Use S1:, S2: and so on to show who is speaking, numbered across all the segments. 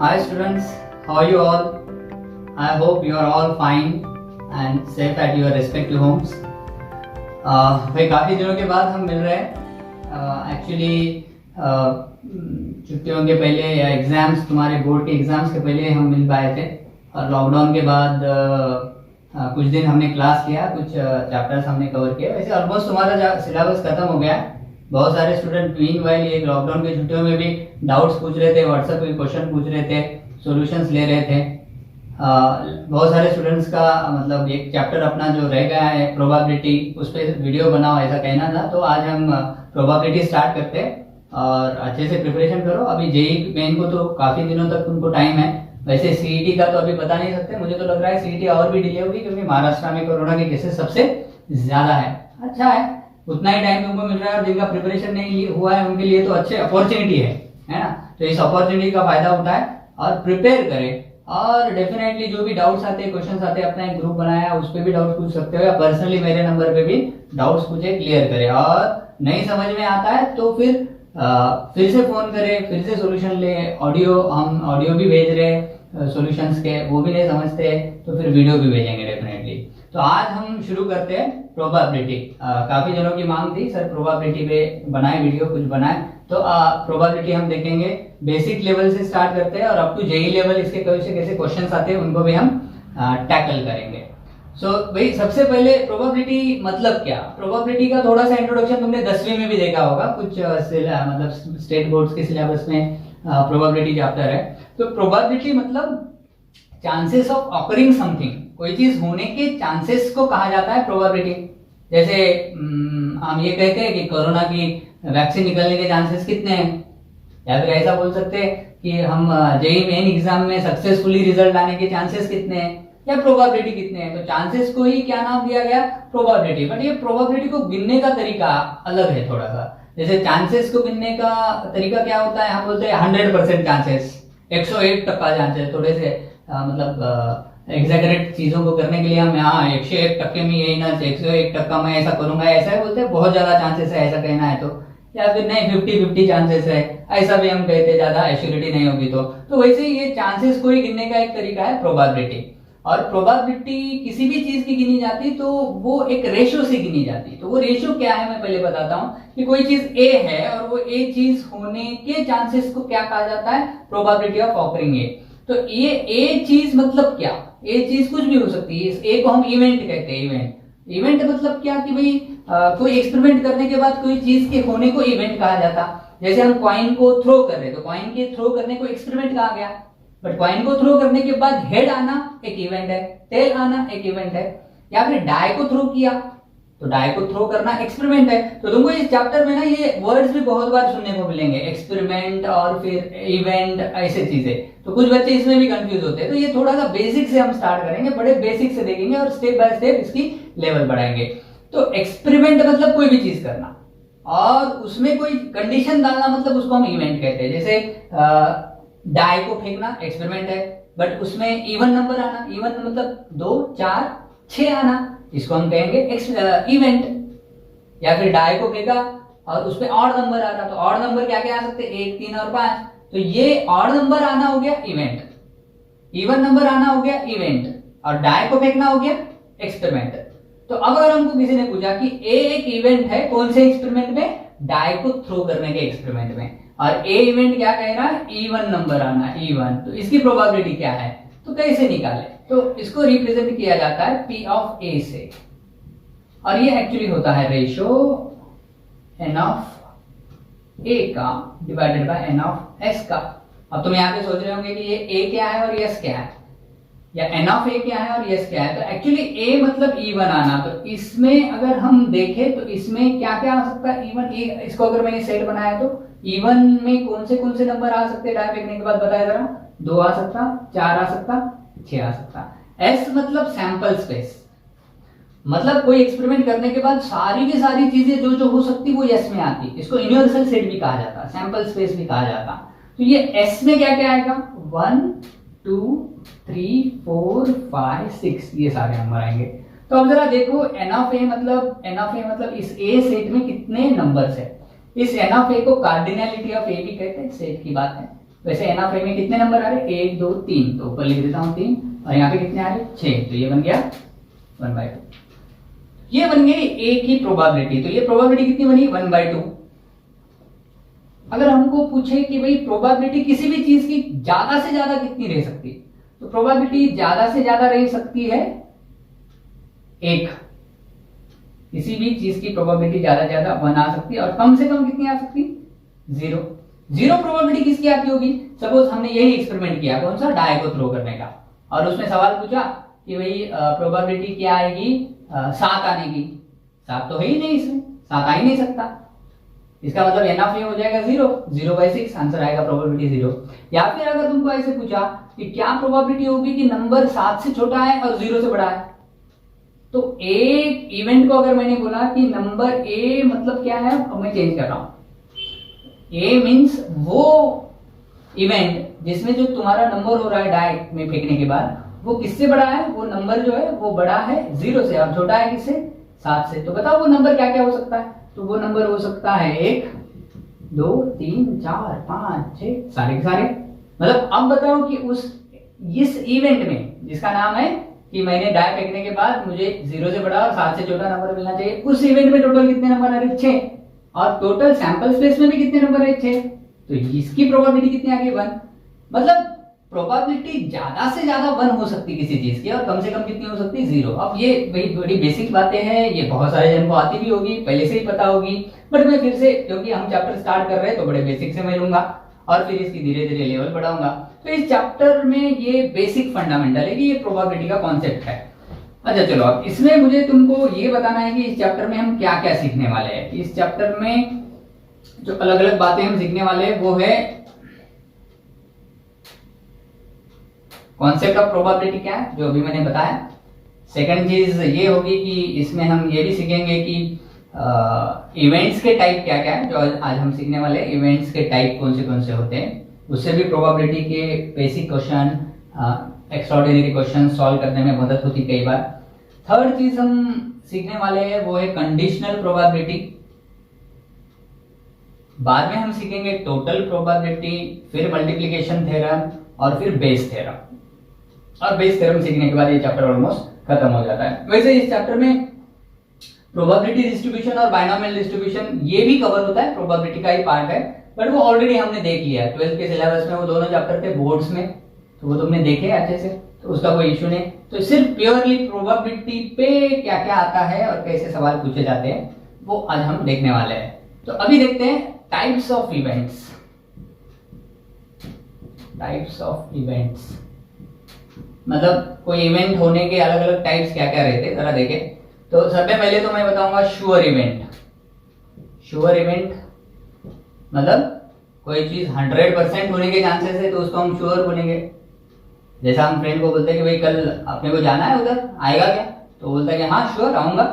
S1: Hi students, how are you all? I hope you are all fine and safe at your respective homes. भाई काफ़ी दिनों के बाद हम मिल रहे हैं एक्चुअली छुट्टियों के पहले या एग्ज़ाम्स तुम्हारे बोर्ड के एग्ज़ाम्स के पहले हम मिल पाए थे और लॉकडाउन के बाद कुछ दिन हमने क्लास किया, कुछ चैप्टर्स हमने कवर किए। वैसे ऑलमोस्ट तुम्हारा सिलेबस खत्म हो गया। बहुत सारे स्टूडेंट मीन वाइल ये लॉकडाउन की छुट्टियों में भी डाउट्स पूछ रहे थे, व्हाट्सएप पे क्वेश्चन पूछ रहे थे, सॉल्यूशंस ले रहे थे। बहुत सारे स्टूडेंट्स का मतलब एक चैप्टर अपना जो रह गया है प्रोबेबिलिटी, उस पर वीडियो बनाओ ऐसा कहना था। तो आज हम प्रोबेबिलिटी स्टार्ट करते हैं और अच्छे से प्रिपरेशन करो। अभी जेईई मेन को तो काफ़ी दिनों तक उनको टाइम है। वैसे सीईटी का तो अभी बता नहीं सकते, मुझे तो लग रहा है सीईटी और भी डिले होगी क्योंकि महाराष्ट्र में कोरोना के केसेस सबसे ज़्यादा है। अच्छा है, उतना ही टाइम तुमको मिल रहा है और जिनका प्रिपरेशन नहीं हुआ है उनके लिए तो अच्छे अपॉर्चुनिटी है ना। तो इस अपॉर्चुनिटी का फायदा उठाए और प्रिपेयर करें। और डेफिनेटली जो भी डाउट्स आते हैं, क्वेश्चंस आते हैं, अपना एक ग्रुप बनाया उस पर भी डाउट्स पूछ सकते हो या पर्सनली मेरे नंबर पे भी डाउट्स पूछे, क्लियर करें। और नहीं समझ में आता है तो फिर से फोन करें, फिर से सोल्यूशन ले। हम ऑडियो भी भेज रहे हैं सॉल्यूशंस के, वो भी नहीं समझते तो फिर वीडियो भी भेजेंगे डेफिनेटली। तो आज हम शुरू करते हैं प्रोबेबिलिटी। काफी दिनों की मांग थी सर प्रोबेबिलिटी पे बनाए वीडियो, कुछ बनाए। तो प्रोबेबिलिटी हम देखेंगे, बेसिक लेवल से स्टार्ट करते हैं और अप टू जेईई लेवल इसके कैसे कैसे क्वेश्चंस आते हैं उनको भी हम टैकल करेंगे। सो भाई सबसे पहले प्रोबेबिलिटी मतलब क्या। प्रोबेबिलिटी का थोड़ा सा इंट्रोडक्शन तुमने 10वीं में भी देखा होगा, कुछ मतलब स्टेट बोर्ड्स के सिलेबस में प्रोबेबिलिटी चैप्टर है। तो प्रोबेबिलिटी मतलब चांसेस ऑफ ऑकरिंग समथिंग, कोई चीज होने के चांसेस को कहा जाता है प्रोबेबिलिटी। जैसे हम ये कहते हैं कि कोरोना की वैक्सीन निकलने के चांसेस कितने हैं, या फिर ऐसा बोल सकते हैं कि हम जेईई मेन एग्जाम में सक्सेसफुली रिजल्ट आने के चांसेस कितने हैं या प्रोबेबिलिटी कितने हैं। तो चांसेस को ही क्या नाम दिया गया, प्रोबेबिलिटी। बट ये प्रोबेबिलिटी को गिनने का तरीका अलग है थोड़ा सा। जैसे चांसेस को गिनने का तरीका क्या होता है, हम बोलते हैं 100% चांसेस, 101% चांसेस। थोड़े से मतलब एग्जैगरेट चीजों को करने के लिए हम यहाँ 101% में यही ना 101% मैं ऐसा करूंगा, ऐसा ही बोलते हैं। बहुत ज्यादा चांसेस है ऐसा कहना है तो, या फिर नहीं 50-50 चांसेस है ऐसा भी हम कहते हैं, ज्यादा एश्योरिटी नहीं होगी तो वैसे ही ये चांसेस को ही गिनने का एक तरीका है प्रोबेबिलिटी। और प्रोबेबिलिटी किसी भी चीज की गिनी जाती तो वो एक रेशियो से गिनी जाती। तो वो रेशियो क्या है मैं पहले बताता हूँ कि कोई चीज ए है और वो ए चीज होने के चांसेस को क्या कहा जाता है, प्रोबेबिलिटी ऑफ ऑकरिंग ए। तो ये ए चीज मतलब क्या, ए चीज कुछ भी हो सकती है। इस ए को हम इवेंट कहते हैं। इवेंट मतलब क्या कि भाई कोई एक्सपेरिमेंट करने के बाद कोई चीज के होने को इवेंट कहा जाता। जैसे हम कॉइन को थ्रो कर रहे तो कॉइन के थ्रो करने को एक्सपेरिमेंट कहा गया। बट कॉइन को थ्रो करने के बाद हेड आना एक इवेंट है, टेल आना एक इवेंट है। या फिर डाई को थ्रो किया तो डाई को थ्रो करना एक्सपेरिमेंट है। तो तुमको इस चैप्टर में ना ये वर्ड्स भी बहुत बार सुनने को मिलेंगे, एक्सपेरिमेंट और फिर इवेंट, ऐसे चीजें। तो कुछ बच्चे इसमें भी कंफ्यूज होते हैं। तो ये थोड़ा सा बेसिक से हम स्टार्ट करेंगे, बड़े बेसिक से देखेंगे और स्टेप बाय स्टेप इसकी लेवल बढ़ाएंगे। तो एक्सपेरिमेंट मतलब कोई भी चीज करना और उसमें कोई कंडीशन डालना, मतलब उसको हम इवेंट कहते हैं। जैसे डाई को फेंकना एक्सपेरिमेंट है, बट उसमें इवन नंबर आना, इवन मतलब 2, 4, 6 आना, इसको हम कहेंगे इवेंट। या फिर डाई को फेंका और उसमें ऑड नंबर आ रहा, तो ऑड नंबर क्या क्या आ सकते हैं, 1, 3 और 5। तो ये ऑड नंबर आना हो गया इवेंट, इवन नंबर आना हो गया इवेंट, और डाई को फेंकना हो गया एक्सपेरिमेंट। तो अब अगर हमको किसी ने पूछा कि ए एक इवेंट है, कौन से एक्सपेरिमेंट में, डाई को थ्रो करने के एक्सपेरिमेंट में, और ए इवेंट क्या कह रहा है, इवन नंबर आना, इवन। तो इसकी प्रोबेबिलिटी क्या है, तो कैसे निकाले, तो इसको रिप्रेजेंट किया जाता है P ऑफ A से, और ये एक्चुअली होता है रेशियो N ऑफ A का divided by N of S का। अब तुम यहाँ पे सोच रहे होंगे कि ये A क्या है और S क्या है, या N ऑफ A क्या है और S क्या है। तो एक्चुअली A मतलब इवन आना। तो इसमें अगर हम देखें तो इसमें क्या क्या आ सकता है, इवन। इसको अगर मैंने सेट बनाया तो इवन में कौन से नंबर आ सकते हैं, डाई फेंकने के बाद बताया जरा। 2 आ सकता, 4 आ सकता, 6 आ सकता। S मतलब सैंपल स्पेस, मतलब कोई एक्सपेरिमेंट करने के बाद सारी की सारी चीजें जो जो हो सकती वो S में आती। इसको यूनिवर्सल सेट भी कहा जाता, सैंपल स्पेस भी कहा जाता। तो ये S में क्या क्या आएगा, 1, 2, 3, 4, 5, 6, ये सारे नंबर आएंगे। तो अब जरा देखो N ऑफ A मतलब इस A सेट में कितने नंबर्स है। इस N ऑफ A को कार्डिनलिटी ऑफ A भी कहते हैं, सेट की बात है। वैसे एन ऑफ ए में कितने नंबर आ रहे, 1 2 3, तो ऊपर लिख देता हूँ 3, और यहाँ पे कितने आ रहे 6, तो ये बन गया 1/2। ये बन गई ए की प्रोबेबिलिटी। तो ये प्रोबेबिलिटी कितनी बनी, 1/2। अगर हमको पूछे कि भाई प्रोबेबिलिटी किसी भी चीज की ज्यादा से ज्यादा कितनी रह सकती, तो प्रोबेबिलिटी ज्यादा से ज्यादा रह सकती है 1। किसी भी चीज की प्रोबेबिलिटी ज्यादा से ज्यादा 1 आ सकती है, और कम से कम कितनी आ सकती, 0। 0 प्रोबेबिलिटी किसकी आती होगी, सपोज हमने यही एक्सपेरिमेंट किया, कौन सा, डाई को थ्रो करने का, और उसमें सवाल पूछा कि भाई प्रोबेबिलिटी क्या आएगी 7 आने की। 7 तो है ही नहीं इसमें, 7 आ ही नहीं सकता, इसका मतलब एन ऑफ ए हो जाएगा 0, 0/6, आंसर आएगा प्रोबेबिलिटी 0। या फिर अगर तुमको ऐसे पूछा कि क्या प्रोबेबिलिटी होगी कि नंबर 7 से छोटा है और 0 से बड़ा है, तो एक इवेंट को अगर मैंने बोला कि नंबर ए मतलब क्या है, अब मैं चेंज कर रहा हूं, ए मींस वो इवेंट जिसमें जो तुम्हारा नंबर हो रहा है डाई में फेंकने के बाद, वो किससे बड़ा है, वो नंबर जो है वो बड़ा है 0 से, और छोटा है किससे, 7 से। तो बताओ वो नंबर क्या क्या हो सकता है, तो वो नंबर हो सकता है 1 2 3 4 5 6, सारे के सारे। मतलब अब बताओ कि इस इवेंट में जिसका नाम है कि मैंने डाई फेंकने के बाद मुझे 0 से बड़ा और 7 से छोटा नंबर मिलना चाहिए, उस इवेंट में टोटल कितने नंबर आ रहे, 6, और टोटल सैंपल स्पेस में भी कितने नंबर है, 6, तो इसकी प्रोबेबिलिटी कितनी आ गई, 1। मतलब प्रोबेबिलिटी ज्यादा से ज्यादा 1 हो सकती है किसी चीज की, और कम से कम कितनी हो सकती है, 0। अब ये भाई बड़ी बेसिक बातें हैं, ये बहुत सारे जन को आती भी होगी, पहले से ही पता होगी, बट मैं फिर से, क्योंकि हम चैप्टर स्टार्ट कर रहे हैं तो बड़े बेसिक से मैं लूंगा और फिर इसकी धीरे धीरे लेवल बढ़ाऊंगा। तो इस चैप्टर में ये बेसिक फंडामेंटल है कि ये प्रोबेबिलिटी का कॉन्सेप्ट है। अच्छा चलो, अब इसमें मुझे तुमको ये बताना है कि इस चैप्टर में हम क्या क्या सीखने वाले हैं। इस चैप्टर में जो अलग अलग बातें हम सीखने वाले हैं वो है कॉन्सेप्ट ऑफ प्रोबेबिलिटी क्या है, जो अभी मैंने बताया। सेकंड चीज ये होगी कि इसमें हम ये भी सीखेंगे कि इवेंट्स के टाइप क्या क्या है, जो आज हम सीखने वाले हैं, इवेंट्स के टाइप कौन से होते हैं, उससे भी प्रोबेबिलिटी के basic question, extraordinary question solve करने में मदद होती कई बार। थर्ड चीज हम सीखने वाले हैं वो है कंडीशनल प्रोबेबिलिटी। बाद में हम सीखेंगे टोटल प्रोबेबिलिटी, फिर मल्टीप्लिकेशन थ्योरम, और फिर बेस थ्योरम। और बेस थ्योरम सीखने के बाद ये चैप्टर ऑलमोस्ट खत्म हो जाता है। वैसे इस चैप्टर में प्रोबेबिलिटी डिस्ट्रीब्यूशन और बायनोमियल डिस्ट्रीब्यूशन ये भी कवर होता है, प्रोबेबिलिटी का ही पार्ट है, बट वो ऑलरेडी हमने देख लिया है 12th के सिलेबस में, वो दोनों चैप्टर थे बोर्ड्स में, तो वो तुमने देखे अच्छे से, तो उसका कोई इश्यू नहीं। तो सिर्फ प्योरली प्रोबेबिलिटी पे क्या क्या आता है और कैसे सवाल पूछे जाते हैं वो आज हम देखने वाले हैं। तो अभी देखते हैं types of events. Types of events मतलब कोई इवेंट होने के अलग अलग टाइप्स क्या क्या रहते हैं, जरा देखें। तो सबसे पहले तो मैं बताऊंगा श्योर इवेंट। श्योर इवेंट मतलब कोई चीज 100% होने के चांसेस है तो उसको हम श्योर बोलेंगे। जैसा हम फ्रेंड को बोलते हैं कि भाई कल अपने को जाना है उधर, आएगा क्या, तो बोलता है कि हाँ श्योर आऊंगा,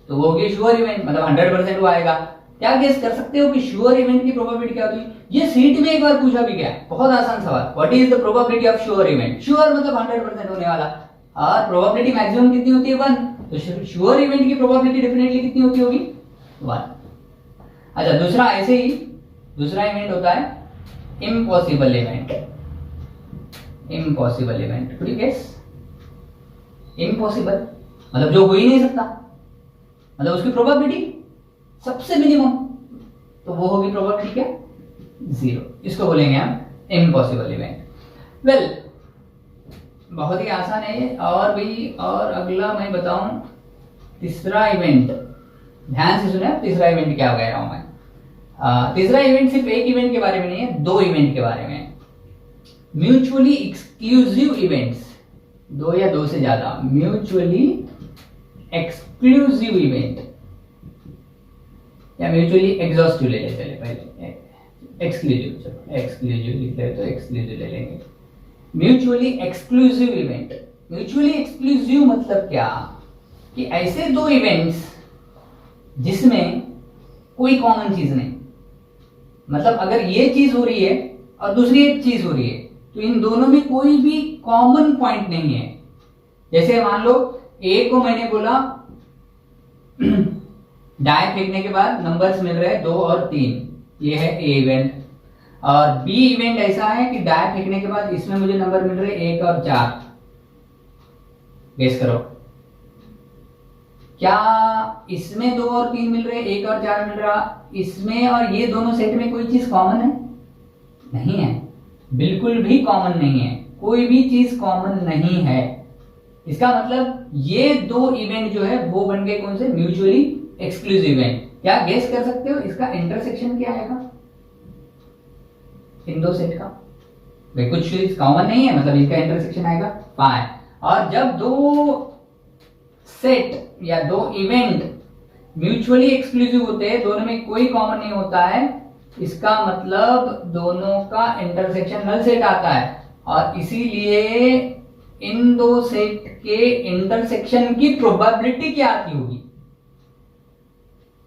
S1: तो वो होगी श्योर इवेंट, मतलब 100% वो आएगा। क्या गेस कर सकते हो कि श्योर इवेंट की प्रोबेबिलिटी क्या होती है? ये सीट में एक बार पूछा भी गया, बहुत आसान सवाल। What is the probability of sure event? Sure मतलब 100% होने वाला, और प्रोबेबिलिटी मैक्सिमम कितनी होती है? 1। तो श्योर इवेंट की प्रोबेबिलिटी डेफिनेटली कितनी होती होगी? 1। अच्छा, दूसरा ऐसे ही दूसरा इवेंट होता है impossible event. Impossible event, could you guess? Impossible मतलब जो हो ही नहीं सकता, मतलब उसकी प्रोबेबिलिटी सबसे मिनिमम, तो वो होगी प्रोबेबिलिटी क्या? 0। इसको बोलेंगे हम इम्पॉसिबल इवेंट। वेल, बहुत ही आसान है ये। और भी, और अगला मैं बताऊं तीसरा इवेंट, ध्यान से सुने, तीसरा इवेंट क्या कह रहा हूं मैं। तीसरा इवेंट सिर्फ एक इवेंट के बारे में नहीं है, 2 इवेंट के बारे में। म्यूचुअली एक्सक्लूसिव इवेंट्स, 2 या 2 से ज्यादा म्यूचुअली एक्सक्लूसिव इवेंट, या म्यूचुअली एग्जॉस्टिव ले लेते हैं पहले, एक्सक्लूसिव, चलो एक्सक्लूसिव लिख ले, तो एक्सक्लूसिव ले लेंगे। Mutually exclusive event, mutually exclusive मतलब क्या कि ऐसे 2 इवेंट्स जिसमें कोई कॉमन चीज नहीं, मतलब अगर ये चीज हो रही है और दूसरी एक चीज हो रही है तो इन दोनों में कोई भी कॉमन पॉइंट नहीं है। जैसे मान लो ए को मैंने बोला डाई फेंकने के बाद नंबर्स मिल रहे हैं 2 और 3, ये है ए इवेंट। और बी इवेंट ऐसा है कि डाय फेंकने के बाद इसमें मुझे नंबर मिल रहे 1 और 4। गेस करो, क्या इसमें 2 और 3 मिल रहे, 1 और 4 मिल रहा, इसमें और ये दोनों सेट में कोई चीज कॉमन है? नहीं है, बिल्कुल भी कॉमन नहीं है, कोई भी चीज कॉमन नहीं है। इसका मतलब ये दो इवेंट जो है वो बन गए कौन से? Mutually exclusive event. क्या गेस कर सकते हो इसका इंटरसेक्शन क्या आएगा इन दो सेट का? भाई कुछ चीज कॉमन नहीं है, मतलब इसका इंटरसेक्शन आएगा 5। और जब दो सेट या दो इवेंट म्यूचुअली एक्सक्लूसिव होते हैं, दोनों में कोई कॉमन नहीं होता है, इसका मतलब दोनों का इंटरसेक्शन नल सेट आता है। और इसीलिए इन दो सेट के इंटरसेक्शन की प्रोबेबिलिटी क्या आती होगी?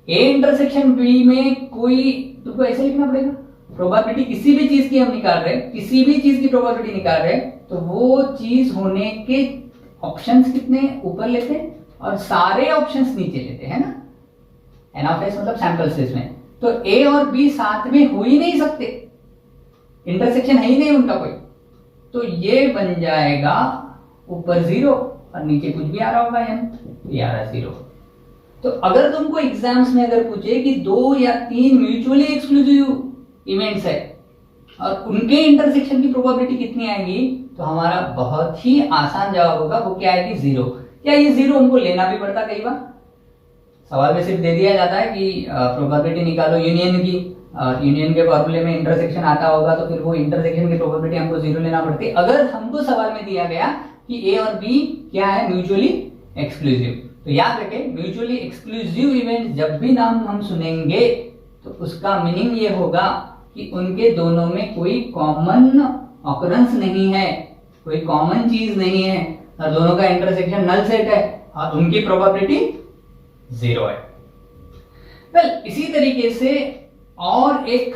S1: ए इंटरसेक्शन बी में कोई, तुमको ऐसे लिखना पड़ेगा, प्रोबेबिलिटी किसी भी चीज की हम निकाल रहे हैं, किसी भी चीज की प्रोबेबिलिटी निकाल रहे हैं, तो वो चीज होने के ऑप्शंस कितने ऊपर लेते हैं और सारे ऑप्शंस नीचे लेते हैं ना। एन ऑफ एस मतलब सैंपल स्पेस में, तो ए और बी साथ में हो ही नहीं सकते, इंटरसेक्शन है ही नहीं उनका कोई, तो ये बन जाएगा ऊपर 0 और नीचे कुछ भी आ रहा होगा एन, तो ये आ रहा 0। तो अगर तुमको एग्जाम्स में अगर पूछे कि 2 या 3 म्यूचुअली एक्सक्लूसिव इवेंट्स है और उनके इंटरसेक्शन की प्रोबेबिलिटी कितनी आएगी, तो हमारा बहुत ही आसान जवाब होगा, वो क्या आएगी? 0। क्या ये 0 हमको लेना भी पड़ता कई बार? सवाल में सिर्फ दे दिया जाता है कि प्रोबेबिलिटी निकालो यूनियन की, और यूनियन के फॉर्मूले में इंटरसेक्शन आता होगा, तो फिर वो इंटरसेक्शन की प्रोबेबिलिटी हमको 0 लेना पड़ती है। अगर हमको सवाल में दिया गया कि ए और बी क्या है? Mutually exclusive. तो याद रखें, म्यूचुअली एक्सक्लूसिव इवेंट जब भी नाम हम सुनेंगे तो उसका मीनिंग ये होगा कि उनके दोनों में कोई कॉमन ऑकरेंस नहीं है, कोई कॉमन चीज नहीं है, और दोनों का इंटरसेक्शन नल सेट है और उनकी प्रोबेबिलिटी 0 है। वेल, इसी तरीके से और एक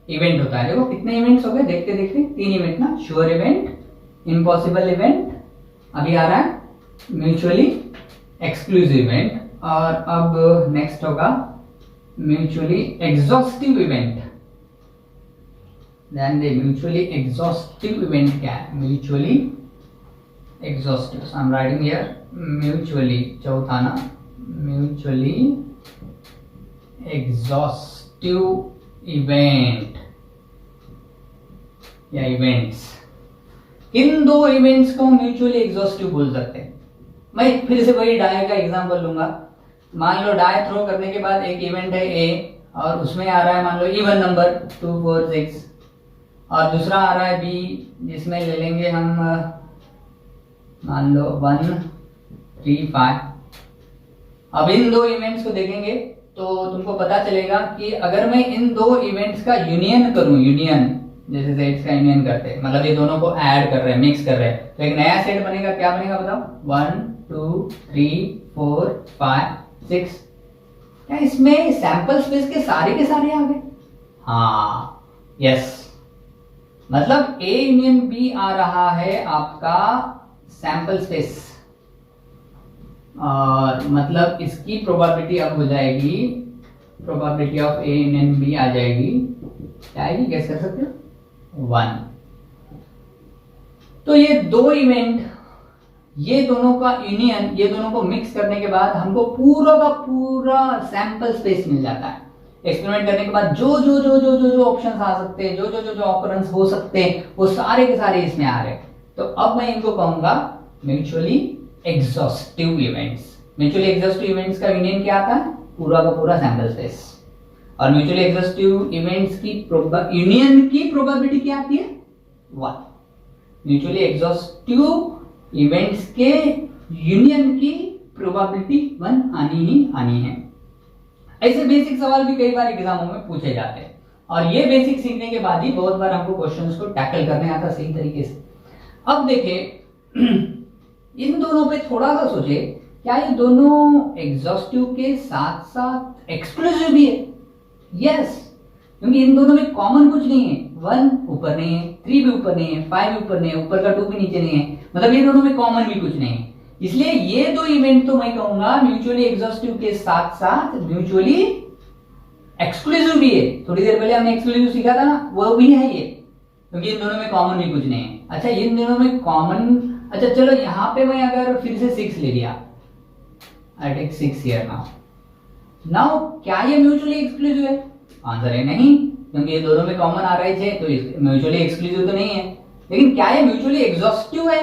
S1: इवेंट होता है। देखो कितने इवेंट्स हो गए देखते देखते, 3 इवेंट ना, श्योर इवेंट, इम्पॉसिबल इवेंट, अभी आ रहा है म्यूचुअली एक्सक्लूसिव इवेंट, और अब नेक्स्ट होगा म्यूचुअली एग्जॉस्टिव इवेंट। ध्यान दे, म्यूचुअली एग्जॉस्टिव इवेंट क्या है? Mutually exhaustive, so I am writing here mutually, चौथा ना, म्यूचुअली एग्जॉस्टिव इवेंट या इवेंट्स। इन दो इवेंट्स को म्यूचुअली एग्जॉस्टिव बोल सकते हैं। मैं फिर से वही डाय का एग्जांपल लूंगा। मान लो डाय थ्रो करने के बाद एक इवेंट है ए, और उसमें आ रहा है मान लो इवन नंबर 2 4 6, और दूसरा आ रहा है बी, जिसमें ले लेंगे हम मान लो 1 3 5। अब इन दो इवेंट्स को देखेंगे तो तुमको पता चलेगा कि अगर मैं इन दो इवेंट्स का यूनियन करूं, यूनियन जैसे सेट्स का यूनियन करते हैं, मतलब ये दोनों को ऐड कर रहे हैं, मिक्स कर रहे हैं, तो एक नया सेट बनेगा। क्या बनेगा बताओ? 1 2 3 4 5 6। क्या इसमें सैंपल स्पेस के सारे आ गए? हाँ, यस, मतलब ए यूनियन बी आ रहा है आपका सैंपल स्पेस, और मतलब इसकी प्रोबेबिलिटी अब हो जाएगी, probability of A union B आ जाएगी, क्या आएगी? गेस कर सकते हो? 1। तो ये दो इवेंट, ये दोनों का यूनियन, ये दोनों को मिक्स करने के बाद हमको पूरा का पूरा सैंपल स्पेस मिल जाता है। एक्सपेरिमेंट करने के बाद जो जो जो जो जो जो ऑप्शंस आ सकते हैं, जो जो जो जो ऑकरेंस हो सकते हैं, वो सारे के सारे इसमें आ रहे हैं। तो अब मैं इनको कहूंगा mutually exhaustive events. Mutually exhaustive events का यूनियन क्या आता है? पूरा का पूरा सैंपल स्पेस। और म्यूचुअली एग्जॉस्टिव इवेंट्स की यूनियन की प्रोबेबिलिटी क्या आती है? 1। म्यूचुअली एग्जॉस्टिव इवेंट्स के यूनियन की प्रोबेबिलिटी 1 आनी ही आनी है। ऐसे बेसिक सवाल भी कई बार एग्जामों में पूछे जाते हैं, और ये बेसिक सीखने के बाद ही बहुत बार हमको क्वेश्चंस को टैकल करने आता सही तरीके से। अब देखिए इन दोनों पे थोड़ा सा सोचे, क्या ये दोनों एग्जॉस्टिव के साथ साथ एक्सक्लूसिव भी है? यस, क्योंकि इन दोनों में कॉमन कुछ नहीं है। 1 ऊपर नहीं है, 3 भी ऊपर नहीं है, 5 भी ऊपर नहीं है, ऊपर का 2 भी नीचे नहीं है, मतलब ये दोनों में कॉमन भी कुछ नहीं है। इसलिए ये दो इवेंट तो मैं कहूंगा म्यूचुअली एग्जॉस्टिव के साथ साथ म्यूचुअली एक्सक्लूसिव भी है, थोड़ी देर पहले हमने एक्सक्लूसिव सीखा था ना, वो भी है ये, क्योंकि इन दोनों में कॉमन भी कुछ नहीं है। अच्छा इन दोनों में कॉमन, अच्छा चलो यहाँ पे मैं अगर फिर से 6 ले लिया, आई टेक 6 हियर नाउ क्या ये म्यूचुअली एक्सक्लूसिव है? आंसर है नहीं, क्योंकि ये दोनों में कॉमन आ रहे थे, तो म्यूचुअली एक्सक्लूसिव तो नहीं है। लेकिन क्या ये म्यूचुअली एग्जॉस्टिव है?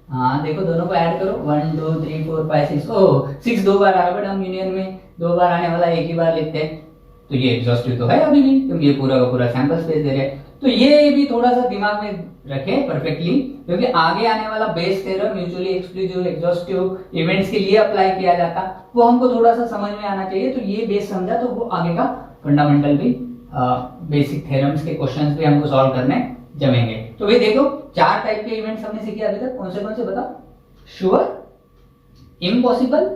S1: हाँ देखो दोनों को ऐड करो, 1 2 3 4 5 6, ओह 6 दो बार आ रहा, बट हम यूनियन में 2 बार आने वाला एक ही बार लिखते हैं, तो ये एग्जॉस्टिव तो है अभी भी, क्योंकि ये पूरा का पूरा सैंपल स्पेस दे रहे हैं। तो ये भी थोड़ा सा दिमाग में रखें परफेक्टली, क्योंकि आगे आने वाला Bayes theorem mutually exclusive exhaustive events के लिए अप्लाई किया जाता, वो हमको थोड़ा सा समझ में आना चाहिए। तो ये बेस समझा तो वो आगे का फंडामेंटल भी बेसिक थ्योरम्स के क्वेश्चंस भी हमको सॉल्व करने जमेंगे। तो भाई देखो 4 टाइप के इवेंट्स हमने सीखे अभी तक, कौन से बताओ? श्योर, इम्पॉसिबल,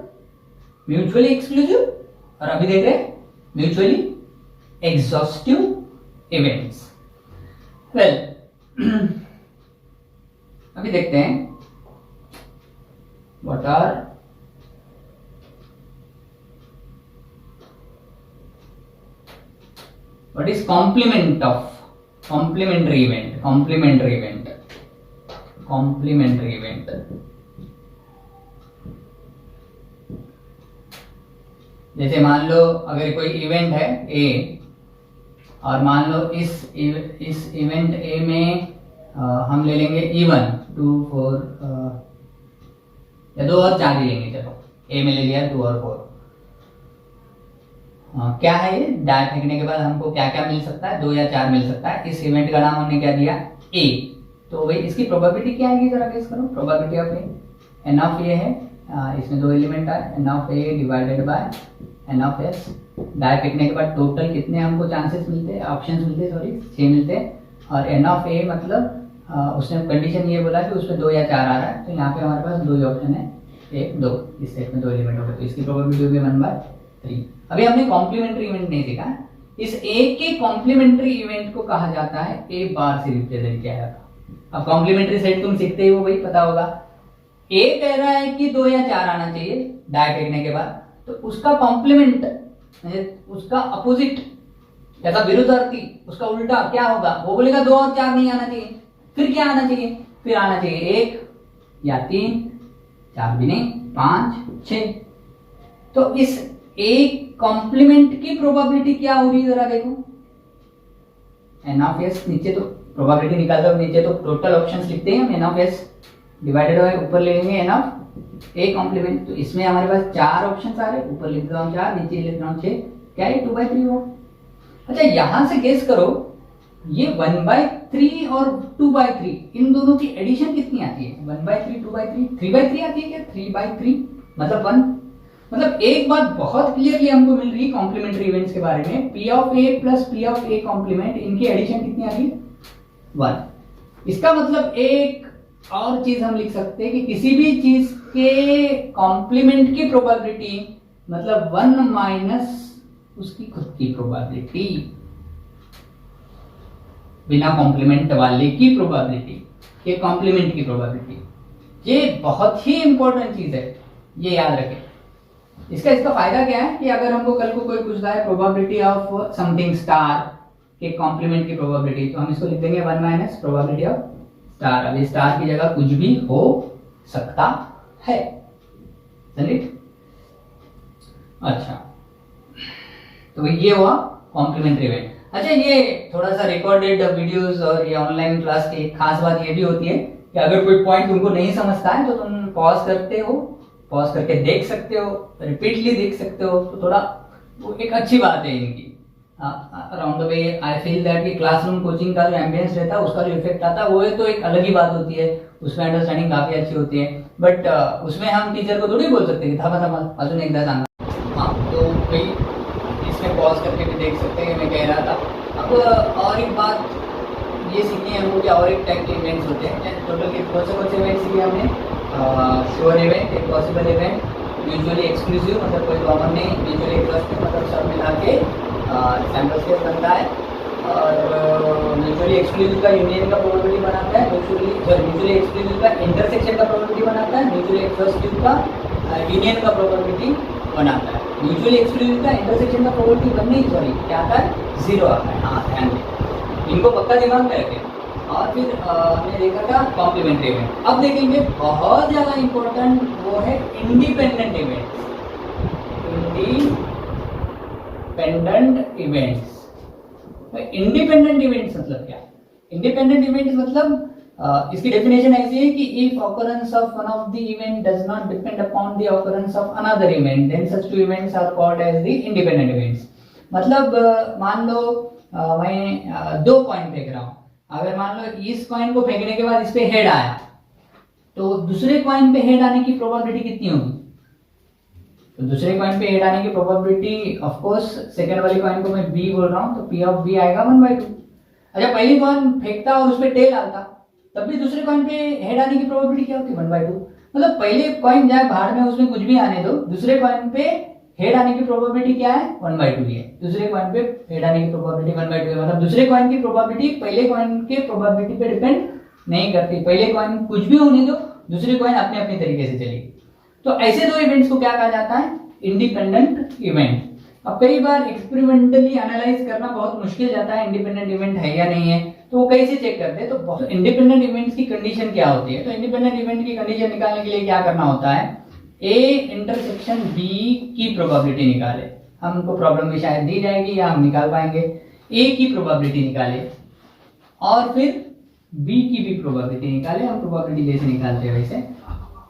S1: म्यूचुअली एक्सक्लूसिव, और अभी देख रहे हैं म्यूचुअली एग्जॉस्टिव इवेंट्स। वेल अभी देखते हैं what is complement of complementary event। जैसे मान लो अगर कोई इवेंट है ए, और मान लो इस इवेंट ए में हम ले लेंगे E1 2 4 या 2 और 4 ही लेंगे, चलो ए में ले लिया 2 और 4। क्या है ये? डाई फेंकने के बाद हमको क्या क्या मिल सकता है? 2 या 4 मिल सकता है। इस इवेंट का नाम हमने क्या दिया? ए। तो भाई इसकी प्रोबेबिलिटी क्या आएगी जरा गेस करो। Probability of A, N of A है, इसमें 2 एलिमेंट है, N of A divided by N of S. Die फेंकने के बाद टोटल कितने हमको चांसेस मिलते हैं, ऑप्शंस मिलते हैं, सॉरी 6 मिलते हैं। और एन ऑफ ए मतलब उसने कंडीशन ये बोला कि उसमें 2 या 4 आ रहा है, तो यहाँ पे हमारे पास 2 ही ऑप्शन है, 1 2, इस सेट में 2 एलिमेंट हो गए, तो इसकी प्रोबेबिलिटी होगी 1/3। अभी हमने कॉम्प्लीमेंट्री इवेंट नहीं सीखा, इस ए के कॉम्प्लीमेंट्री इवेंट को कहा जाता है ए बार से रिप्रेजेंट किया जाता है। अब कॉम्प्लीमेंट्री सेट तुम सीखते ही हो, वही पता होगा। ए कह रहा है कि 2 या 4 आना चाहिए डाई फेंकने के बाद, तो उसका कॉम्प्लीमेंट, उसका अपोजिट, ऐसा विरुद्धार्थी, उसका उल्टा क्या होगा? वो बोलेगा 2 और 4 नहीं आना चाहिए, फिर क्या आना चाहिए? फिर आना चाहिए 1 या 3, 4 भी नहीं, 5 6। तो इस एक कॉम्प्लीमेंट की प्रोबेबिलिटी क्या हो रही है जरा देखो, एन ऑफ एस, नीचे तो प्रोबेबिलिटी निकालते हो, नीचे तो टोटल ऑप्शंस लिखते हैं हम, N of S divided by ऊपर ले लेंगे एन ऑफ ए कॉम्प्लीमेंट। तो इसमें हमारे पास 4 ऑप्शंस आ रहे हैं, ऊपर लिख देता हूं 4, नीचे लिख रहा हूं 6, क्या ये 2/3 हो? अच्छा यहां से गेस करो, ये 1/3 और 2/3 इन दोनों की एडिशन कितनी आती है? 1/3 2/3 3/3 आती है क्या? 3/3 मतलब 1। मतलब एक बात बहुत क्लियरली हमको मिल रही है कॉम्प्लीमेंट्री इवेंट्स के बारे में, P of A plus P of A complement, इनकी एडिशन कितनी आ रही है? 1। इसका मतलब एक और चीज हम लिख सकते हैं कि किसी भी चीज के कॉम्प्लीमेंट की प्रोबेबिलिटी मतलब 1 माइनस उसकी खुद की प्रोबेबिलिटी, बिना कॉम्प्लीमेंट वाले की प्रोबेबिलिटी, ये कॉम्प्लीमेंट की प्रोबेबिलिटी। ये बहुत ही इंपॉर्टेंट चीज है, ये याद रखें। इसका फायदा क्या है कि अगर हमको कल को कोई पूछता है प्रोबेबिलिटी ऑफ समथिंग स्टार के कॉम्प्लीमेंट की प्रोबेबिलिटी, तो हम इसको लिख देंगे 1 माइनस प्रोबेबिलिटी ऑफ स्टार। अभी स्टार की जगह कुछ भी हो सकता है, राइट? अच्छा तो ये हुआ कॉम्प्लीमेंट्री इवेंट। अच्छा ये थोड़ा सा रिकॉर्डेड वीडियोस और ये ऑनलाइन क्लास की एक खास बात ये भी होती है कि अगर कोई पॉइंट तुमको नहीं समझता है तो तुम पॉज करते हो, पॉज करके देख सकते हो, रिपीटली देख सकते हो, तो थोड़ा वो एक अच्छी बात है इनकी। Around the way I feel that कि क्लासरूम कोचिंग का जो एम्बियंस रहता है उसका जो इफेक्ट आता है वो तो एक अलग ही बात होती है, उसमें अंडरस्टैंडिंग काफी अच्छी होती है। बट उसमें हम टीचर को थोड़ी बोल सकते हैं था अजून एकदा सांगा। हाँ तो भाई इसमें पॉज करके भी देख सकते हैं, मैं कह रहा था। अब और एक बात ये सीखी है हमको कि और एक टाइप के इवेंट्स होते हैं। टोटल के कौन से इवेंट्स सीखे हमने? श्योर इवेंट, एक पॉसिबल इवेंट, म्यूचुअली एक्सक्लूसिव मतलब कोई कॉमन नहीं, म्यूचुअली एक्सक्लूसिव मतलब सब मिला के सैंपल स्पेस बनता है, और म्यूचुअली एक्सक्लूसिव का यूनियन का प्रोबेबिलिटी बनाता है, म्यूचुअली एक्सक्लूसिव का इंटरसेक्शन का प्रोबेबिलिटी बनाता है, म्यूचुअली एक्सक्लूसिव का यूनियन का प्रोबेबिलिटी 1 आता है। म्यूचुअली एक्सक्लूसिव का इंटरसेक्शन का प्रोबेबिलिटी 1 नहीं, सॉरी क्या आता है, 0 आता है। हाँ ध्यान दें, इनको पक्का दिमाग में रखें। और फिर हमने देखा था कॉम्प्लीमेंट्री इवेंट। अब देखेंगे बहुत ज़्यादा इंपॉर्टेंट, वो है independent events. Independent events, independent events मतलब क्या? इंडिपेंडेंट इवेंट्स मतलब इसकी डेफिनेशन ऐसी है कि if occurrence of one of the event does not depend upon the occurrence of another event then such two events are called as the independent events. मतलब मान लो मैं 2 कॉइन फेंक रहा हूँ, अगर मान लो इस कॉइन को फेंकने के बाद इस पे हेड आया, तो दूसरे कॉइन पे हेड आने की प्रोबेबिलिटी कितनी होगी? तो दूसरे कॉइन पे हेड आने की प्रोबेबिलिटी, ऑफ कोर्स सेकंड वाली कॉइन को मैं बी बोल रहा हूँ, तो पी ऑफ बी आएगा 1/2। अच्छा, पहली कॉइन फेंकता और उस पे टेल आता, तब भी दूसरे कॉइन पे हेड आने की प्रोबेबिलिटी क्या होती है? 1/2। मतलब पहले कॉइन जाए बाहर में, उसमें कुछ भी आने दो, दूसरे कॉइन पे हेड आने की प्रोबेबिलिटी क्या है? 1/2 ही है। दूसरे कॉइन पे हेड आने की प्रोबेबिलिटी 1/2 है। मतलब दूसरे कॉइन की प्रोबेबिलिटी पहले कॉइन के प्रोबेबिलिटी पे डिपेंड नहीं करती। पहले कॉइन कुछ भी होने दो, दूसरी कॉइन अपने अपने तरीके से चलेगी। तो ऐसे 2 इवेंट्स को क्या कहा जाता है? Independent event. अब कई बार एक्सपेरिमेंटली एनालाइज करना बहुत मुश्किल जाता है, इंडिपेंडेंट इवेंट है या नहीं है, तो वो कैसे चेक करते हैं? तो इंडिपेंडेंट इवेंट्स की कंडीशन क्या होती है? तो इंडिपेंडेंट इवेंट की कंडीशन निकालने के लिए क्या करना होता है? ए इंटरसेक्शन बी की प्रोबेबिलिटी निकाले। हमको प्रॉब्लम में शायद दी जाएगी या हम निकाल पाएंगे। ए की प्रोबेबिलिटी निकाले और फिर बी की भी प्रोबेबिलिटी निकाले। हम प्रोबेबिलिटी जैसे निकालते हैं वैसे,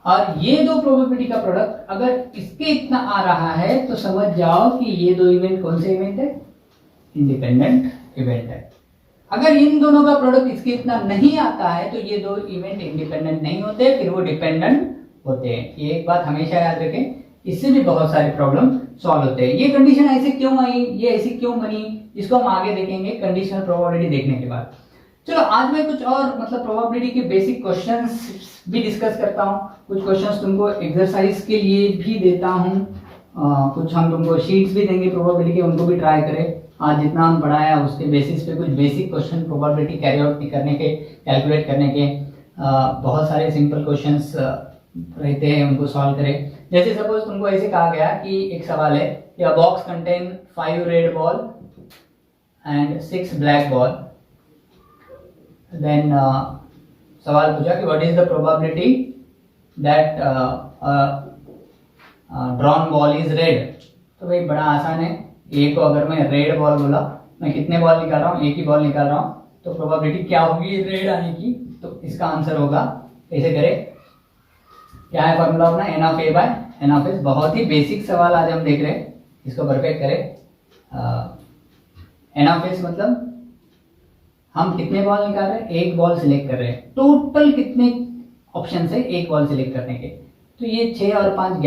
S1: और ये 2 प्रोबेबिलिटी का प्रोडक्ट अगर इसके इतना आ रहा है तो समझ जाओ कि ये 2 इवेंट कौन से इवेंट है? इंडिपेंडेंट इवेंट है। अगर इन दोनों का प्रोडक्ट इसके इतना नहीं आता है तो ये 2 इवेंट इंडिपेंडेंट नहीं होते, फिर वो डिपेंडेंट होते हैं। ये एक बात हमेशा याद रखें, इससे भी बहुत सारे प्रॉब्लम सॉल्व होते हैं। ये कंडीशन ऐसे क्यों आई, ये ऐसी क्यों बनी, इसको हम आगे देखेंगे कंडीशनल प्रोबेबिलिटी देखने के बाद। चलो आज मैं कुछ और मतलब प्रोबेबिलिटी के बेसिक क्वेश्चंस भी डिस्कस करता हूँ। कुछ क्वेश्चंस तुमको एक्सरसाइज के लिए भी देता हूँ, कुछ हम तुमको शीट्स भी देंगे प्रोबेबिलिटी के, उनको भी ट्राई करें। आज जितना हम पढ़ाया उसके बेसिस पे कुछ basic question probability carry out करने के, कैलकुलेट करने के बहुत सारे सिंपल क्वेश्चंस रहते हैं, उनको सॉल्व करें। जैसे सपोज तुमको ऐसे कहा गया कि एक सवाल है कि a box contain 5 red ball and 6 black ball. Then सवाल पूछा कि what is the probability that drawn ball is red. तो भाई बड़ा आसान है, ए को अगर मैं रेड बॉल बोला, मैं कितने बॉल निकाल रहा हूँ? ए की बॉल निकाल रहा हूँ, तो प्रोबेबिलिटी क्या होगी रेड आने की? तो इसका आंसर होगा, ऐसे करें, क्या है फॉर्मूला अपना? N of A by N of S. बहुत ही बेसिक सवाल आज हम देख रहे हैं, इसको परफेक्ट करें। एन ऑफ एस मतलब हम कितने बॉल निकाल रहे हैं? एक बॉल सिलेक्ट कर रहे हैं। टोटल कितने ऑप्शन है एक बॉल सिलेक्ट करने के? तो ये 6 और 5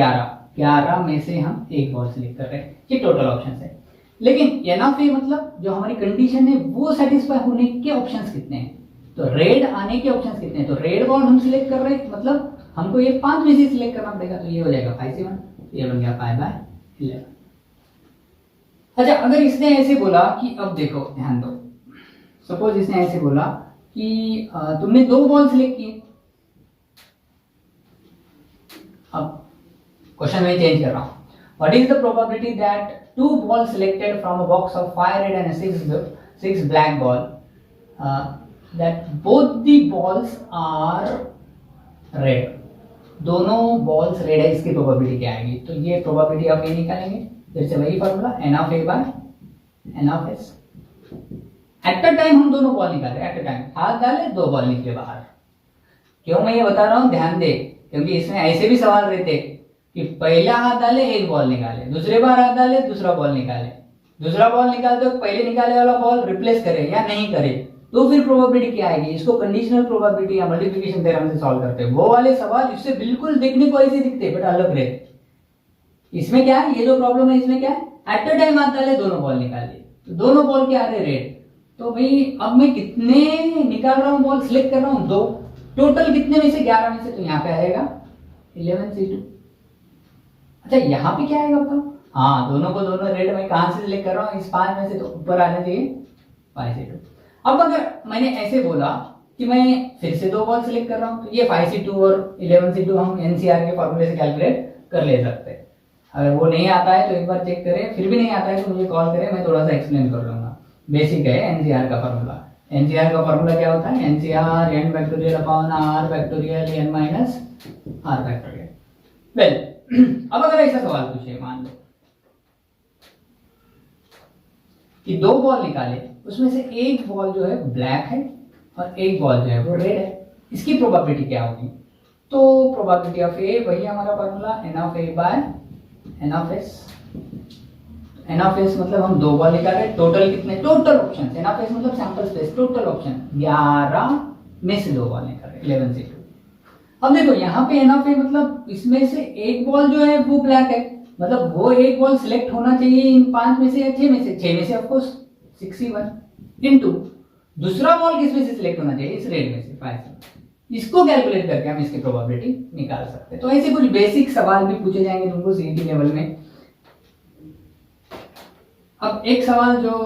S1: 11 में से हम एक बॉल सिलेक्ट कर रहे हैं, ये टोटल ऑप्शन है। लेकिन एन ऑफ ए मतलब जो हमारी कंडीशन है वो सेटिस्फाई होने के ऑप्शंस कितने हैं? तो रेड आने के ऑप्शंस कितने हैं? तो रेड बॉल हम सिलेक्ट कर रहे हैं, मतलब हमको ये 5 में से सिलेक्ट करना पड़ेगा, तो ये हो जाएगा 5/7, ये बन गया 5/11। अच्छा, अगर इसने ऐसे बोला कि अब देखो ध्यान दो, सपोज इसने ऐसे बोला कि तुमने 2 बॉल सिलेक्ट किए। अब क्वेश्चन में चेंज कर रहा हूं, what is the probability that 2 balls selected from a box of 5 red and 6 black ball that both the balls are red? दोनों बॉल्स रेड है, इसकी प्रोबेबिलिटी क्या आएगी? तो ये प्रोबेबिलिटी आप ये निकालेंगे, फिर से वही formula N of A by N of S. At a time हम दोनों बॉल निकाल रहे हैं, एट अ टाइम हाथ डाले 2 बॉल निकले बाहर। क्यों मैं ये बता रहा हूँ, ध्यान दे, क्योंकि इसमें ऐसे भी सवाल रहते कि पहला हाथ डाले 1 बॉल निकाले, दूसरे बार हाथ डाले दूसरा बॉल निकाले, दूसरा बॉल निकालते तो पहले निकाले वाला बॉल रिप्लेस करे या नहीं करे, तो फिर प्रोबेबिलिटी क्या आएगी? इसको कंडीशनल प्रोबेबिलिटी या मल्टीप्लिकेशन थ्योरम से सॉल्व करते हैं। वो वाले सवाल इससे बिल्कुल देखने को ऐसे दिखते बट अलग रहते। इसमें क्या है, ये जो प्रॉब्लम है इसमें क्या है, एट अ टाइम हाथ डाले दोनों बॉल निकाल लिए, तो दोनों बॉल क्या आ रहे? रेड। तो भाई अब मैं कितने निकाल रहा हूँ बॉल, सिलेक्ट कर रहा हूँ 2, टोटल कितने में से? 11 में से, तो यहाँ पे आएगा 11C2। अच्छा यहाँ पे क्या आएगा बताओ? हाँ, दोनों को दोनों रेड में कहां से सिलेक्ट कर रहा हूँ? इस 5 में से, तो ऊपर आना चाहिए 5C2। अब अगर मैंने ऐसे बोला कि मैं फिर से 2 बॉल सिलेक्ट कर रहा हूँ, तो ये 5C2 और 11C2 हम एनसीआर के फॉर्मूले से कैलकुलेट कर ले सकते हैं। अगर वो नहीं आता है तो एक बार चेक करें, फिर भी नहीं आता है तो मुझे कॉल करें, मैं थोड़ा सा एक्सप्लेन कर लूँगा। बेसिक है एनसीआर का फार्मूला। एनसीआर का फार्मूला क्या होता है? NCR N factorial upon R factorial N minus R factorial. Well, अब अगर ऐसा सवाल पूछे, मान लो कि दो बॉल निकाले, उसमें से एक बॉल जो है ब्लैक है और एक बॉल जो है वो रेड है, इसकी प्रोबेबिलिटी क्या होगी? तो प्रोबेबिलिटी ऑफ ए, वही हमारा formula N of A by N of S. N of S मतलब हम दो बॉल निकाले, टोटल कितने? Total option, N of S मतलब सैंपल स्पेस, टोटल ऑप्शन 11 में से दो बॉल निकाले, 11 से 2। अब देखो यहाँ पे एन ऑफ ए मतलब इसमें से एक बॉल जो है वो ब्लैक है, मतलब वो एक बॉल सिलेक्ट होना चाहिए इन 5 में से या 6 में से? 6 में से ऑफ कोर्स 61 इनटू दूसरा बॉल किस में से सिलेक्ट होना चाहिए? इस रेड में से 5 से। इसको कैलकुलेट करके हम इसकी प्रोबेबिलिटी निकाल सकते हैं। तो ऐसे कुछ बेसिक सवाल भी पूछे जाएंगे तुमको सीईटी लेवल में। अब एक सवाल जो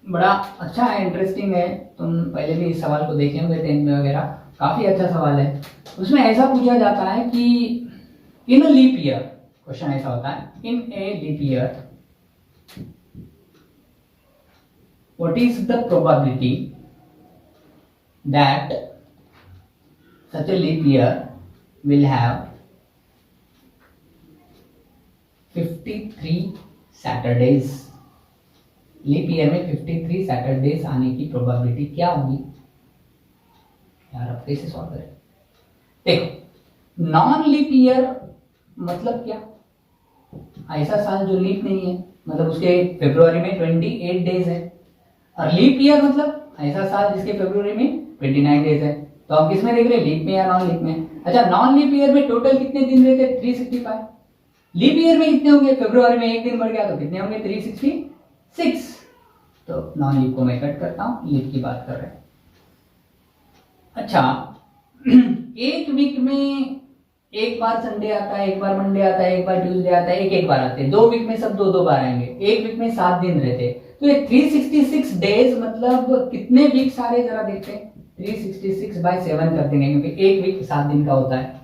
S1: बड़ा अच्छा है, इंटरेस्टिंग है, तुम पहले भी इस सवाल को देखे होंगे 10th में वगैरह, काफी अच्छा सवाल है। उसमें ऐसा पूछा जाता है कि in a leap year, question ऐसा होता है, in a leap year what is the probability that such a leap year will have 53 Saturdays। Leap year में 53 सैटरडेज आने की प्रोबेबिलिटी क्या होगी? यार अब कैसे सॉल्व करें? देखो, नॉन लीप ईयर मतलब क्या? ऐसा साल जो लीप नहीं है, मतलब उसके फरवरी में 28 डेज है। और लीप ईयर मतलब ऐसा साल जिसके फरवरी में 29 डेज है। तो हम किस में देख रहे हैं, लीप में या नॉन लीप में? अच्छा, नॉन लीप ईयर में टोटल कितने दिन रहते हैं? 365। लीप ईयर में कितने होंगे? फरवरी में एक दिन बढ़ गया तो कितने होंगे? 366। तो नॉन लीप को मैं कट करता हूं, लीप की बात कर रहे हैं। अच्छा, एक वीक में एक बार संडे आता है, एक बार मंडे आता है, एक बार ट्यूसडे आता है, एक बार आते हैं। 2 वीक में सब 2-2 बार आएंगे। एक वीक में 7 दिन रहते हैं, तो ये 366 डेज मतलब कितने वीक सारे जरा देखते हैं। 366/7 कर देंगे क्योंकि एक वीक 7 दिन का होता है।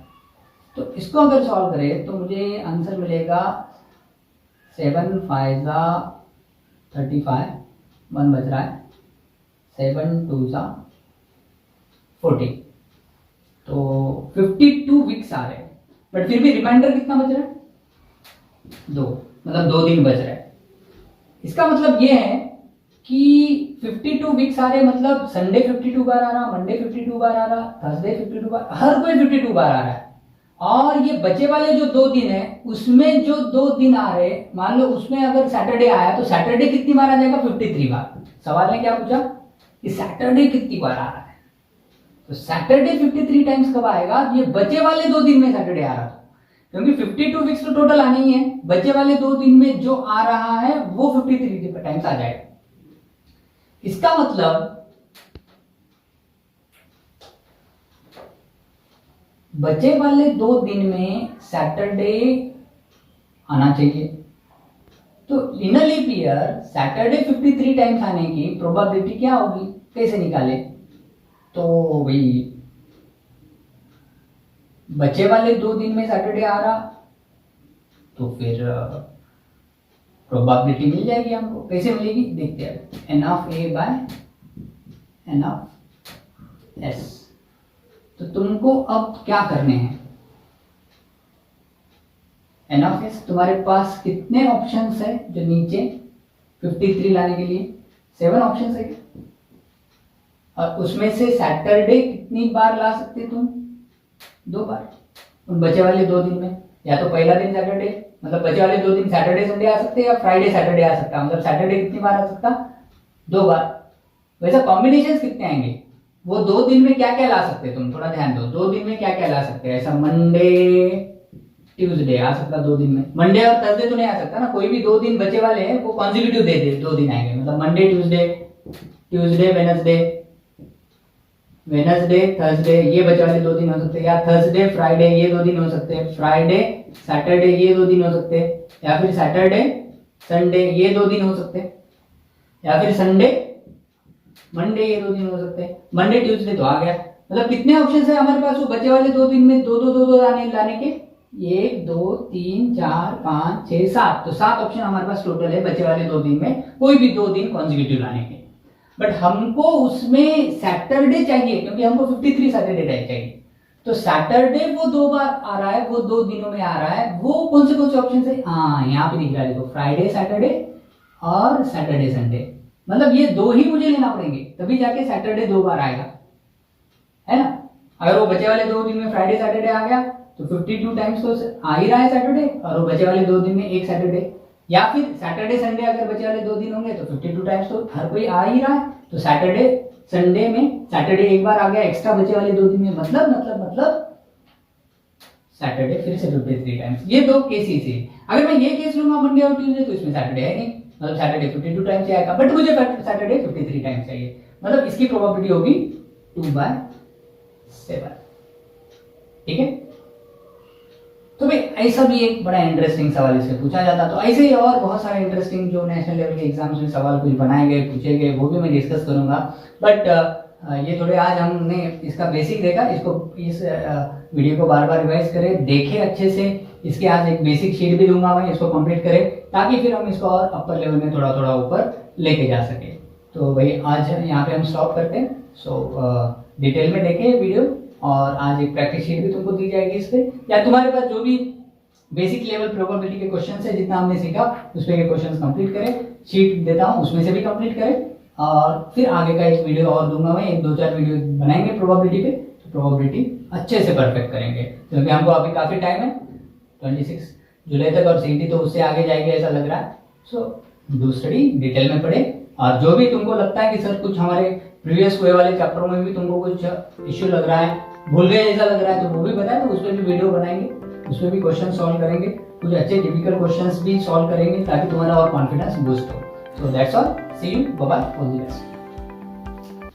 S1: तो इसको अगर सॉल्व करें तो मुझे आंसर मिलेगा 7 5 35, 1 बच रहा है, 7 2 40, तो 52 वीक्स आ रहे हैं। बट फिर भी रिमाइंडर कितना बच रहा है? 2, मतलब 2 दिन बच रहा है। इसका मतलब ये है कि 52 वीक्स आ रहे, मतलब संडे 52 बार आ रहा, मंडे 52 बार आ रहा, थर्सडे 52 बार, हर कोई 52 बार आ रहा है। और ये बचे वाले जो 2 दिन है, उसमें जो 2 दिन आ रहे, मान लो उसमें अगर सैटरडे आया तो सैटरडे कितनी बार आ जाएगा? 53 बार। सवाल ने क्या पूछा कि सैटरडे कितनी बार आ रहा है, तो सैटरडे 53 टाइम्स कब आएगा? ये बचे वाले 2 दिन में सैटरडे आ रहा था, क्योंकि 52 वीक्स तो टोटल आने ही है, बचे वाले 2 दिन में जो आ रहा है वो 53 टाइम्स आ जाएगा। इसका मतलब बचे वाले 2 दिन में सैटरडे आना चाहिए। तो in a leap year Saturday 53 times आने की प्रोबेबिलिटी क्या होगी? कैसे निकाले? तो भाई बचे वाले 2 दिन में सैटरडे आ रहा, तो फिर प्रोबेबिलिटी मिल जाएगी हमको। कैसे मिलेगी देखते हैं। N of A by N of S. तो तुमको अब क्या करने हैं? एन ऑफ एस, तुम्हारे पास कितने ऑप्शंस है जो नीचे 53 लाने के लिए? 7 ऑप्शंस है। और उसमें से सैटरडे कितनी बार ला सकते तुम? 2 बार। उन बचे वाले 2 दिन में या तो पहला दिन सैटरडे, मतलब बचे वाले 2 दिन सैटरडे संडे आ सकते हैं, या फ्राइडे सैटरडे आ सकता है। मतलब सैटरडे कितनी बार आ सकता? 2 बार। वैसे कॉम्बिनेशन कितने आएंगे? वो 2 दिन में क्या क्या ला सकते हैं तुम? थोड़ा ध्यान दो, 2 दिन में क्या क्या ला सकते हैं? ऐसा मंडे ट्यूसडे आ सकता 2 दिन में। मंडे और थर्सडे तो नहीं आ सकता ना, कोई भी 2 दिन बचे वाले हैं वो कॉन्जिक्यूटिव दे दे 2 दिन आएंगे, मतलब Monday Tuesday, Tuesday Wednesday, Wednesday Thursday, ये बचे वाले 2 दिन हो सकते हैं। या थर्सडे फ्राइडे, ये 2 दिन हो सकते हैं। फ्राइडे सैटरडे, ये 2 दिन हो सकते हैं। या फिर सैटरडे संडे, ये 2 दिन हो सकते हैं। या फिर संडे मंडे, ये 2 दिन हो सकते हैं। मंडे ट्यूसडे तो आ गया। मतलब कितने ऑप्शन है हमारे पास वो बचे वाले 2 दिन में 2 2 2 2 लाने के? 1 2 3 4 5 6 7, तो 7 ऑप्शन हमारे पास टोटल है बचे वाले 2 दिन में, कोई भी 2 दिन कॉन्जिक्यूटिव लाने के। बट हमको उसमें सैटरडे चाहिए, क्योंकि हमको 53 सैटरडे चाहिए। तो सैटरडे वो 2 बार आ रहा है, वो 2 दिनों में आ रहा है। वो कौन से ऑप्शन है? हाँ, यहाँ पे दिख रहा है देखो, फ्राइडे सैटरडे और सैटरडे संडे। मतलब ये 2 ही मुझे लेना पड़ेंगे, तभी जाके सैटरडे 2 बार आएगा, है ना। अगर वो बचे वाले 2 दिन में फ्राइडे सैटरडे आ गया तो 52 टाइम्स तो आ ही रहा है सैटरडे, और वो बचे वाले 2 दिन में एक सैटरडे, या फिर सैटरडे संडे अगर बचे वाले 2 दिन होंगे तो 52 टाइम्स तो हर कोई आ ही रहा है। तो सैटरडे संडे में सैटरडे एक बार आ गया एक्स्ट्रा बचे वाले 2 दिन में, मतलब सैटरडे फिर से 53 टाइम्स। ये 2 केसेस है। अगर मैं ये केस लूंगा मंडे और ट्यूसडे, तो इसमें सैटरडे है नहीं, मतलब सैटरडे 52 टाइम्स आएगा, बट मुझे सैटरडे 53 टाइम्स चाहिए। मतलब इसकी प्रोबेबिलिटी होगी 2/7। ठीक है। तो भाई ऐसा भी एक बड़ा इंटरेस्टिंग सवाल इससे पूछा जाता। तो ऐसे ही और बहुत सारे इंटरेस्टिंग जो नेशनल लेवल के एग्जाम्स में सवाल कुछ बनाए गए, पूछे गए, वो भी मैं डिस्कस करूंगा। बट ये थोड़े आज हमने इसका बेसिक देखा, इसको इस वीडियो को बार बार रिवाइज करें, देखें अच्छे से। इसके आज एक बेसिक शीट भी दूंगा मैं, इसको कंप्लीट करें ताकि फिर हम इसको और अपर लेवल में थोड़ा थोड़ा ऊपर लेके जा सके। तो भाई आज यहाँ पे हम स्टॉप करते हैं। सो डिटेल में देखें वीडियो, और आज एक प्रैक्टिस शीट भी तुमको दी जाएगी इस पे, या तुम्हारे पास जो भी बेसिक लेवल प्रोबेबिलिटी के क्वेश्चन है जितना हमने सीखा उस पे के क्वेश्चन कंप्लीट करें। शीट देता हूँ उसमें से भी कंप्लीट करें, और फिर आगे का एक वीडियो और दूंगा मैं, 1-2-4 वीडियो बनाएंगे प्रोबेबिलिटी पे, तो प्रोबेबिलिटी अच्छे से परफेक्ट करेंगे, क्योंकि हमको अभी काफी टाइम है, 26 जुलाई तक, और सीटी तो उससे आगे जाएगी ऐसा लग रहा है। सो डू स्टडी, डिटेल में पढ़े, और जो भी तुमको लगता है कि सर कुछ हमारे प्रीवियस हुए वाले चैप्टरों में भी तुमको कुछ इश्यू लग रहा है, भूल गए ऐसा लग रहा है, तो वो भी बताए, तो उस पर भी वीडियो बनाएंगे, उस पर भी क्वेश्चन सॉल्व करेंगे, कुछ अच्छे डिफिकल्ट क्वेश्चंस भी सॉल्व करेंगे ताकि तुम्हारा और कॉन्फिडेंस बूस्ट हो। So that's all, see you, bye bye, all the best.